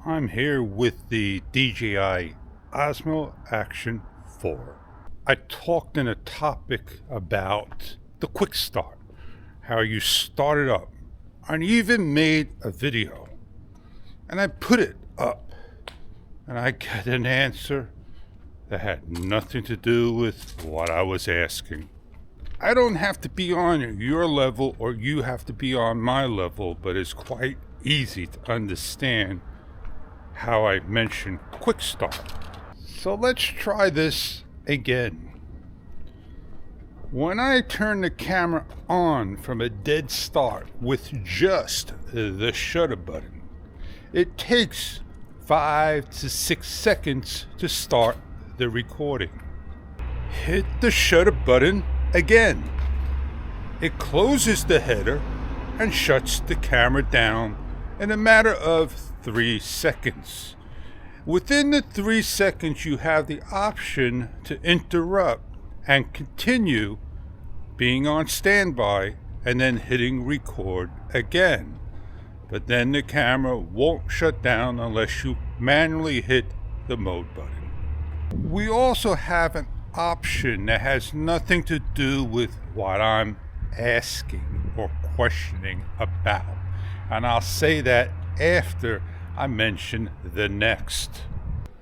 I'm here with the DJI Osmo Action 4. I talked in a topic about the quick start, how you start it up. I even made a video and I put it up and I got an answer that had nothing to do with what I was asking. I don't have to be on your level or you have to be on my level, but it's quite easy to understand how I mentioned quick start. So let's try this again. When I turn the camera on from a dead start with just the shutter button, it takes 5 to 6 seconds to start the recording. Hit the shutter button again. It closes the header and shuts the camera down in a matter of 3 seconds. Within the 3 seconds, you have the option to interrupt and continue being on standby and then hitting record again. But then the camera won't shut down unless you manually hit the mode button. We also have an option that has nothing to do with what I'm asking or questioning about. And I'll say that after I mention the next.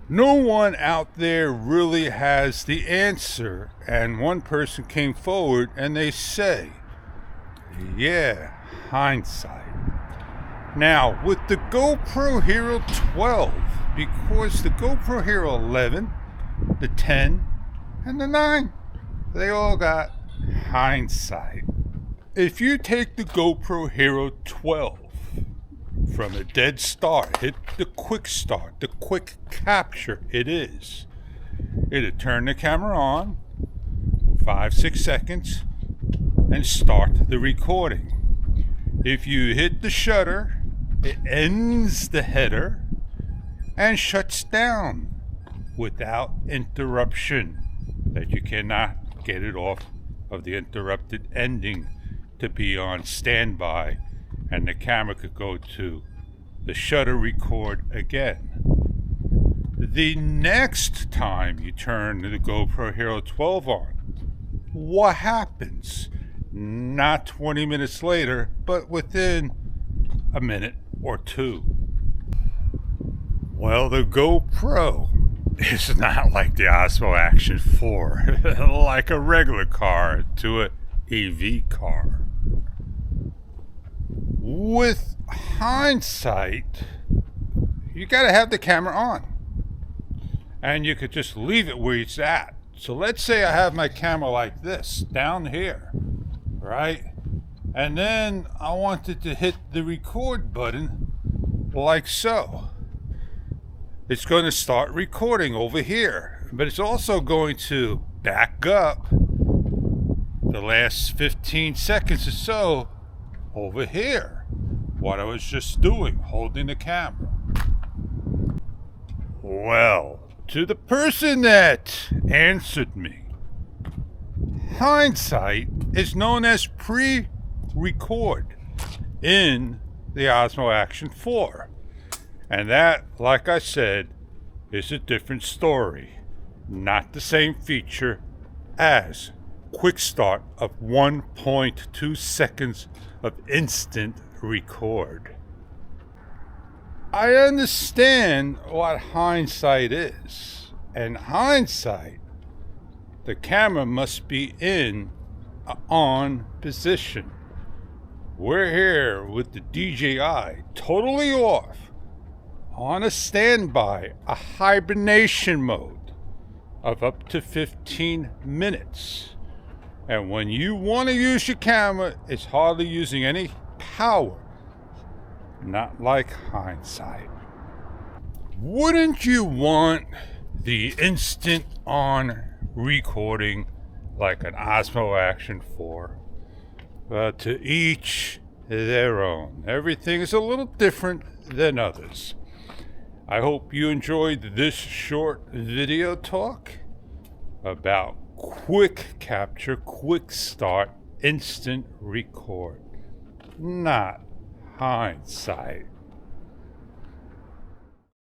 No one out there really has the answer, and one person came forward and they say, yeah, hindsight. Now, with the GoPro Hero 12, because the GoPro Hero 11, the 10, and the 9, they all got hindsight. If you take the GoPro Hero 12 from a dead start, hit the quick start, the quick capture it is, it'll turn the camera on 5-6 seconds and start the recording. If you hit the shutter, it ends the header and shuts down without interruption, that you cannot get it off of the interrupted ending to be on standby, and the camera could go to the shutter record again. The next time you turn the GoPro Hero 12 on, what happens? Not 20 minutes later, but within a minute or two. Well, the GoPro is not like the Osmo Action 4, like a regular car to an EV car. With hindsight, you gotta have the camera on, and you could just leave it where it's at. So let's say I have my camera like this down here, right? And then I wanted to hit the record button like so. It's going to start recording over here, but it's also going to back up the last 15 seconds or so over here, what I was just doing, holding the camera. Well, to the person that answered me, hindsight is known as pre-record in the Osmo Action 4. And that, like I said, is a different story. Not the same feature as quick start of 1.2 seconds of instant record. I understand what hindsight is. And hindsight, the camera must be in an on position. We're here with the DJI totally off, on a standby, a hibernation mode of up to 15 minutes. And when you want to use your camera, it's hardly using any power. Not like hindsight. Wouldn't you want the instant on recording like an Osmo Action 4? But to each their own. Everything is a little different than others. I hope you enjoyed this short video talk about quick capture, quick start, instant record, not hindsight.